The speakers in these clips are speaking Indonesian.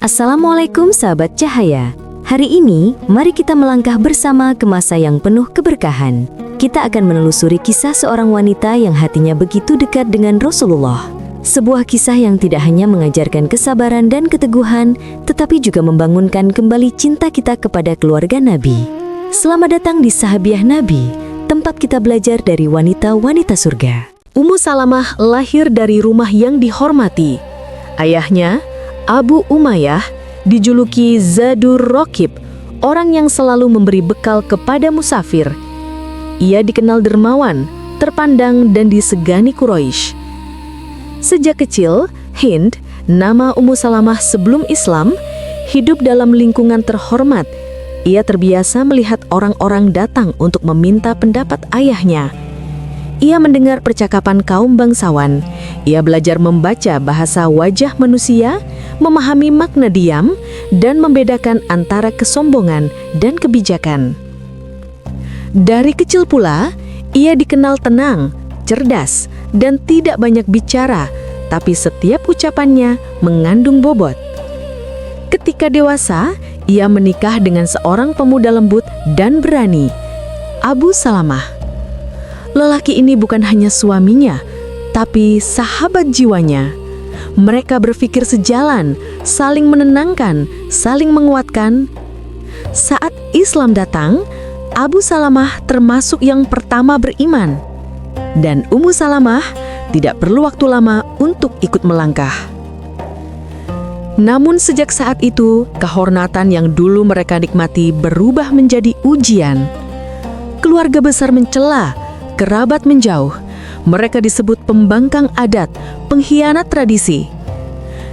Assalamualaikum sahabat cahaya. Hari ini, mari kita melangkah bersama ke masa yang penuh keberkahan. Kita akan menelusuri kisah seorang wanita yang hatinya begitu dekat dengan Rasulullah. Sebuah kisah yang tidak hanya mengajarkan kesabaran dan keteguhan, tetapi juga membangunkan kembali cinta kita kepada keluarga Nabi. Selamat datang di Sahabiah Nabi, tempat kita belajar dari wanita-wanita surga. Ummu Salamah lahir dari rumah yang dihormati. Ayahnya, Abu Umayyah, dijuluki Zadur Raqib, orang yang selalu memberi bekal kepada musafir. Ia dikenal dermawan, terpandang dan disegani Quraisy. Sejak kecil, Hind, nama Ummu Salamah sebelum Islam, hidup dalam lingkungan terhormat. Ia terbiasa melihat orang-orang datang untuk meminta pendapat ayahnya. Ia mendengar percakapan kaum bangsawan. Ia belajar membaca bahasa wajah manusia, memahami makna diam, dan membedakan antara kesombongan dan kebijakan. Dari kecil pula, ia dikenal tenang, cerdas, dan tidak banyak bicara, tapi setiap ucapannya mengandung bobot. Ketika dewasa, ia menikah dengan seorang pemuda lembut dan berani, Abu Salamah. Lelaki ini bukan hanya suaminya, tapi sahabat jiwanya. Mereka berpikir sejalan, saling menenangkan, saling menguatkan. Saat Islam datang, Abu Salamah termasuk yang pertama beriman. Dan Ummu Salamah tidak perlu waktu lama untuk ikut melangkah. Namun sejak saat itu, kehormatan yang dulu mereka nikmati berubah menjadi ujian. Keluarga besar mencela, kerabat menjauh. Mereka disebut pembangkang adat, pengkhianat tradisi.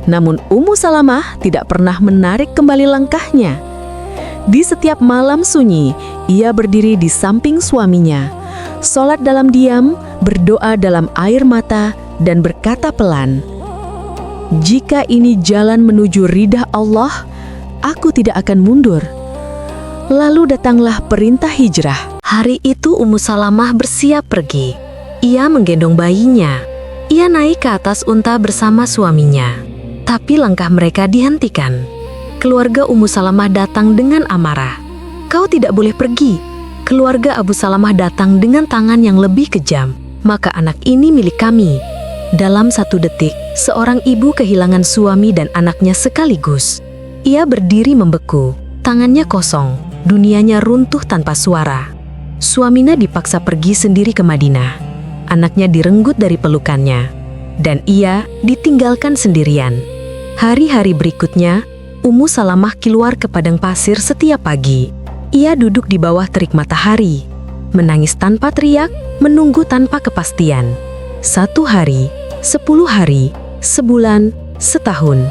Namun Ummu Salamah tidak pernah menarik kembali langkahnya. Di setiap malam sunyi, ia berdiri di samping suaminya, sholat dalam diam, berdoa dalam air mata, dan berkata pelan, "Jika ini jalan menuju ridha Allah, aku tidak akan mundur." Lalu datanglah perintah hijrah. Hari itu Ummu Salamah bersiap pergi. Ia menggendong bayinya. Ia naik ke atas unta bersama suaminya. Tapi langkah mereka dihentikan. Keluarga Ummu Salamah datang dengan amarah. "Kau tidak boleh pergi." Keluarga Abu Salamah datang dengan tangan yang lebih kejam. "Maka anak ini milik kami." Dalam satu detik, seorang ibu kehilangan suami dan anaknya sekaligus. Ia berdiri membeku, tangannya kosong, dunianya runtuh tanpa suara. Suaminya dipaksa pergi sendiri ke Madinah. Anaknya direnggut dari pelukannya, dan ia ditinggalkan sendirian. Hari-hari berikutnya, Ummu Salamah keluar ke padang pasir setiap pagi. Ia duduk di bawah terik matahari, menangis tanpa teriak, menunggu tanpa kepastian. 1 hari, 10 hari, sebulan, setahun.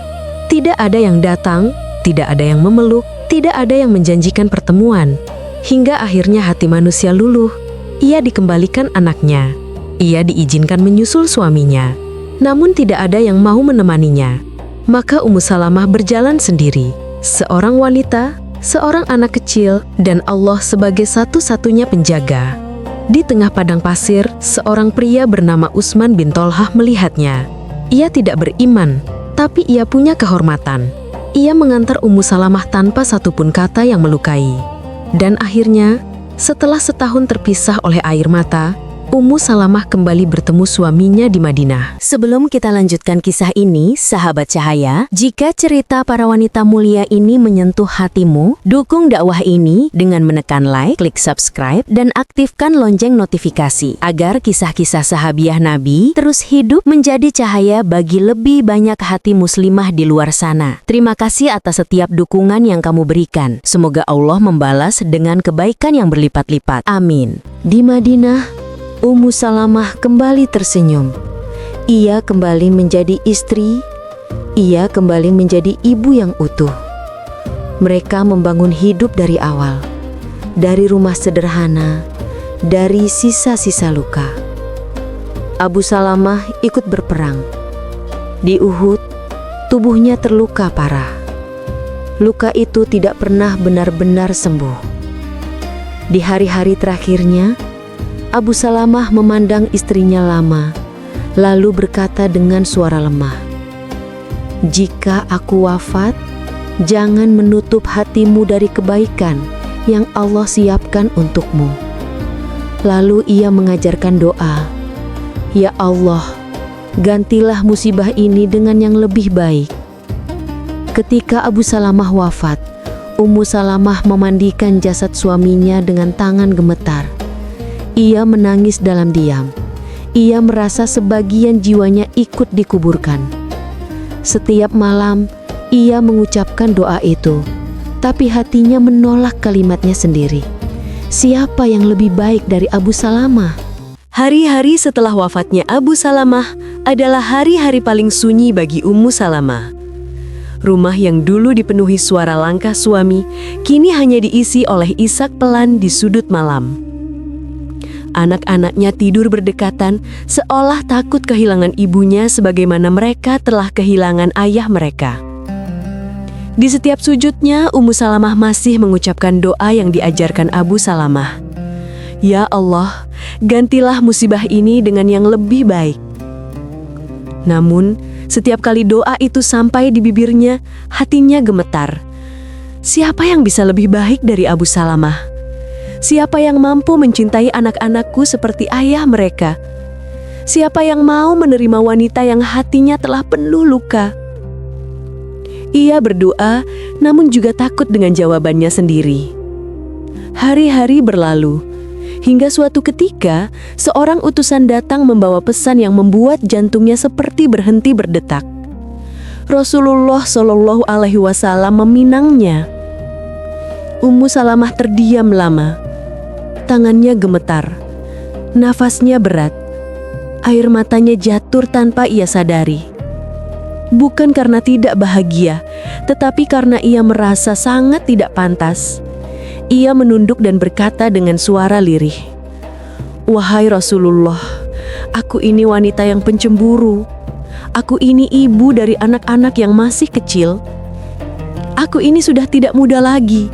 Tidak ada yang datang, tidak ada yang memeluk, tidak ada yang menjanjikan pertemuan. Hingga akhirnya hati manusia luluh. Ia dikembalikan anaknya. Ia diizinkan menyusul suaminya. Namun tidak ada yang mau menemaninya. Maka Ummu Salamah berjalan sendiri. Seorang wanita, seorang anak kecil, dan Allah sebagai satu-satunya penjaga. Di tengah padang pasir, seorang pria bernama Utsman bin Tolhah melihatnya. Ia tidak beriman, tapi ia punya kehormatan. Ia mengantar Ummu Salamah tanpa satupun kata yang melukai. Dan akhirnya, setelah setahun terpisah oleh air mata, Ummu Salamah kembali bertemu suaminya di Madinah. Sebelum kita lanjutkan kisah ini, sahabat cahaya, jika cerita para wanita mulia ini menyentuh hatimu, dukung dakwah ini dengan menekan like, klik subscribe, dan aktifkan lonceng notifikasi agar kisah-kisah sahabiah Nabi terus hidup menjadi cahaya bagi lebih banyak hati muslimah di luar sana. Terima kasih atas setiap dukungan yang kamu berikan. Semoga Allah membalas dengan kebaikan yang berlipat-lipat. Amin. Di Madinah, Ummu Salamah kembali tersenyum. Ia kembali menjadi istri. Ia kembali menjadi ibu yang utuh. Mereka membangun hidup dari awal. Dari rumah sederhana, dari sisa-sisa luka. Abu Salamah ikut berperang. Di Uhud, tubuhnya terluka parah. Luka itu tidak pernah benar-benar sembuh. Di hari-hari terakhirnya, Abu Salamah memandang istrinya lama, lalu berkata dengan suara lemah, "Jika aku wafat, Jangan menutup hatimu dari kebaikan yang Allah siapkan untukmu. Lalu ia mengajarkan doa, "Ya Allah, gantilah musibah ini dengan yang lebih baik." Ketika Abu Salamah wafat, Ummu Salamah memandikan jasad suaminya dengan tangan gemetar. Ia menangis dalam diam. Ia merasa sebagian jiwanya ikut dikuburkan. Setiap malam, ia mengucapkan doa itu, tapi hatinya menolak kalimatnya sendiri. Siapa yang lebih baik dari Abu Salamah? Hari-hari setelah wafatnya Abu Salamah adalah hari-hari paling sunyi bagi Ummu Salamah. Rumah yang dulu dipenuhi suara langkah suami, kini hanya diisi oleh isak pelan di sudut malam. Anak-anaknya tidur berdekatan, seolah takut kehilangan ibunya sebagaimana mereka telah kehilangan ayah mereka. Di setiap sujudnya, Ummu Salamah masih mengucapkan doa yang diajarkan Abu Salamah. "Ya Allah, gantilah musibah ini dengan yang lebih baik." Namun, setiap kali doa itu sampai di bibirnya, hatinya gemetar. Siapa yang bisa lebih baik dari Abu Salamah? Siapa yang mampu mencintai anak-anakku seperti ayah mereka? Siapa yang mau menerima wanita yang hatinya telah penuh luka? Ia berdoa, namun juga takut dengan jawabannya sendiri. Hari-hari berlalu, hingga suatu ketika, seorang utusan datang membawa pesan yang membuat jantungnya seperti berhenti berdetak. Rasulullah Shallallahu Alaihi Wasallam meminangnya. Ummu Salamah terdiam lama. Tangannya gemetar, nafasnya berat, air matanya jatuh tanpa ia sadari. Bukan karena tidak bahagia, tetapi karena ia merasa sangat tidak pantas. Ia menunduk dan berkata dengan suara lirih, "Wahai Rasulullah, aku ini wanita yang pencemburu. Aku ini ibu dari anak-anak yang masih kecil. Aku ini sudah tidak muda lagi."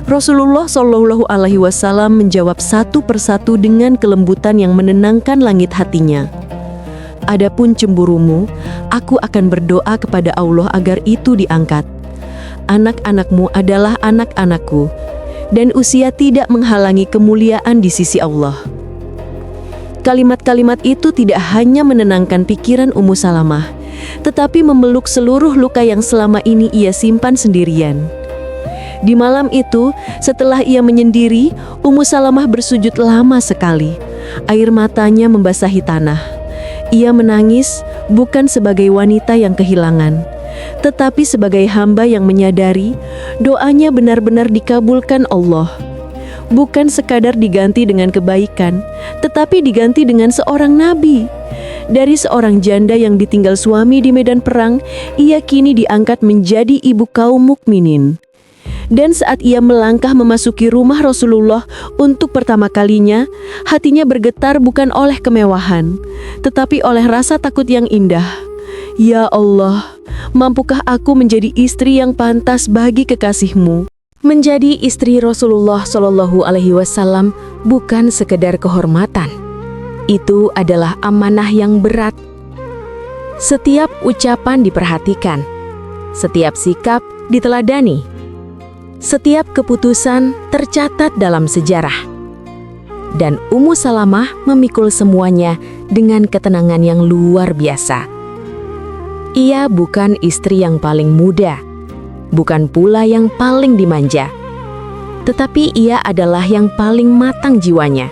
Rasulullah Shallallahu Alaihi Wasallam menjawab satu persatu dengan kelembutan yang menenangkan langit hatinya. "Adapun cemburumu, aku akan berdoa kepada Allah agar itu diangkat. Anak-anakmu adalah anak-anakku, dan usia tidak menghalangi kemuliaan di sisi Allah." Kalimat-kalimat itu tidak hanya menenangkan pikiran Ummu Salamah, tetapi memeluk seluruh luka yang selama ini ia simpan sendirian. Di malam itu, setelah ia menyendiri, Ummu Salamah bersujud lama sekali. Air matanya membasahi tanah. Ia menangis bukan sebagai wanita yang kehilangan, tetapi sebagai hamba yang menyadari doanya benar-benar dikabulkan Allah. Bukan sekadar diganti dengan kebaikan, tetapi diganti dengan seorang nabi. Dari seorang janda yang ditinggal suami di medan perang, ia kini diangkat menjadi ibu kaum mukminin. Dan saat ia melangkah memasuki rumah Rasulullah untuk pertama kalinya, hatinya bergetar bukan oleh kemewahan, tetapi oleh rasa takut yang indah. "Ya Allah, mampukah aku menjadi istri yang pantas bagi kekasih-Mu?" Menjadi istri Rasulullah Shallallahu Alaihi Wasallam bukan sekedar kehormatan. Itu adalah amanah yang berat. Setiap ucapan diperhatikan, setiap sikap diteladani. Setiap keputusan tercatat dalam sejarah. Dan Ummu Salamah memikul semuanya dengan ketenangan yang luar biasa. Ia bukan istri yang paling muda, bukan pula yang paling dimanja, tetapi ia adalah yang paling matang jiwanya.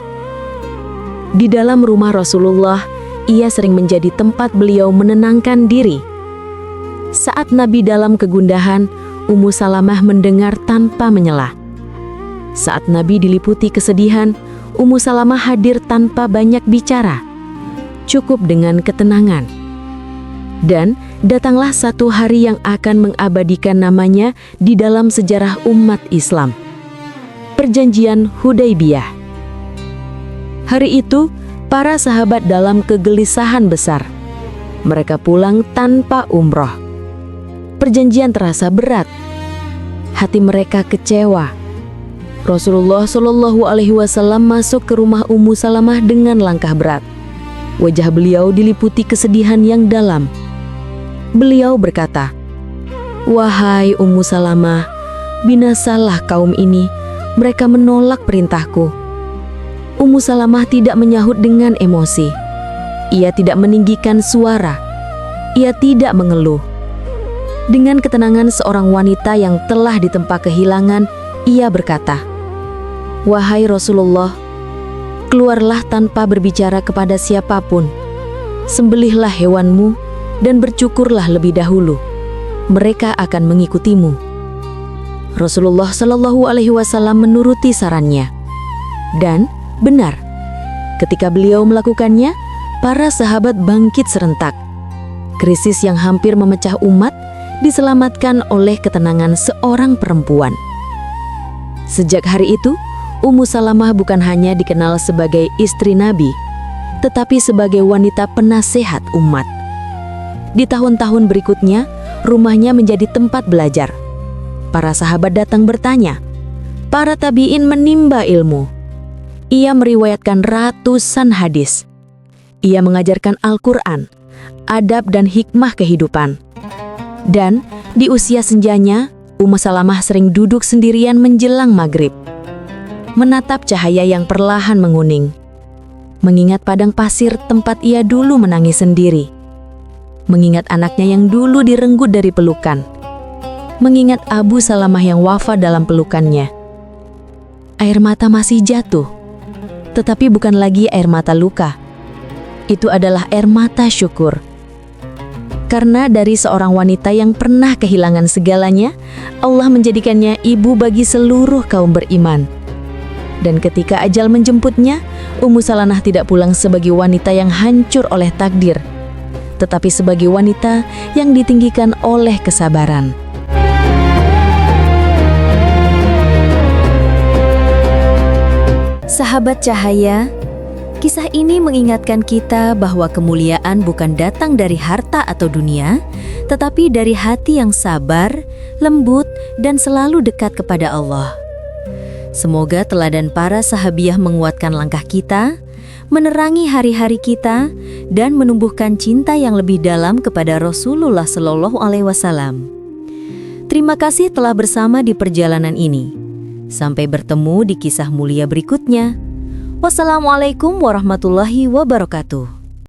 Di dalam rumah Rasulullah, ia sering menjadi tempat beliau menenangkan diri. Saat Nabi dalam kegundahan, Ummu Salamah mendengar tanpa menyela. Saat Nabi diliputi kesedihan, Ummu Salamah hadir tanpa banyak bicara, cukup dengan ketenangan. Dan datanglah satu hari yang akan mengabadikan namanya di dalam sejarah umat Islam. Perjanjian Hudaybiyah. Hari itu, para sahabat dalam kegelisahan besar. Mereka pulang tanpa umroh. Perjanjian terasa berat. Hati mereka kecewa. Rasulullah Shallallahu Alaihi Wasallam masuk ke rumah Ummu Salamah dengan langkah berat. Wajah beliau diliputi kesedihan yang dalam. Beliau berkata, "Wahai Ummu Salamah, binasalah kaum ini, mereka menolak perintahku." Ummu Salamah tidak menyahut dengan emosi. Ia tidak meninggikan suara. Ia tidak mengeluh. Dengan ketenangan seorang wanita yang telah ditempa kehilangan, ia berkata, "Wahai Rasulullah, keluarlah tanpa berbicara kepada siapapun. Sembelihlah hewanmu dan bercukurlah lebih dahulu. Mereka akan mengikutimu." Rasulullah Shallallahu Alaihi Wasallam menuruti sarannya. Dan benar, ketika beliau melakukannya, para sahabat bangkit serentak. Krisis yang hampir memecah umat diselamatkan oleh ketenangan seorang perempuan. Sejak hari itu, Ummu Salamah bukan hanya dikenal sebagai istri Nabi, tetapi sebagai wanita penasehat umat. Di tahun-tahun berikutnya, rumahnya menjadi tempat belajar. Para sahabat datang bertanya. Para tabi'in menimba ilmu. Ia meriwayatkan ratusan hadis. Ia mengajarkan Al-Quran, adab dan hikmah kehidupan. Dan di usia senjanya, Ummu Salamah sering duduk sendirian menjelang maghrib, menatap cahaya yang perlahan menguning, mengingat padang pasir tempat ia dulu menangis sendiri, mengingat anaknya yang dulu direnggut dari pelukan, mengingat Abu Salamah yang wafat dalam pelukannya. Air mata masih jatuh, tetapi bukan lagi air mata luka. Itu adalah air mata syukur. Karena dari seorang wanita yang pernah kehilangan segalanya, Allah menjadikannya ibu bagi seluruh kaum beriman. Dan ketika ajal menjemputnya, Ummu Salamah tidak pulang sebagai wanita yang hancur oleh takdir, tetapi sebagai wanita yang ditinggikan oleh kesabaran. Sahabat cahaya, kisah ini mengingatkan kita bahwa kemuliaan bukan datang dari harta atau dunia, tetapi dari hati yang sabar, lembut, dan selalu dekat kepada Allah. Semoga teladan para sahabiah menguatkan langkah kita, menerangi hari-hari kita, dan menumbuhkan cinta yang lebih dalam kepada Rasulullah Shallallahu Alaihi Wasallam. Terima kasih telah bersama di perjalanan ini. Sampai bertemu di kisah mulia berikutnya. Wassalamualaikum warahmatullahi wabarakatuh.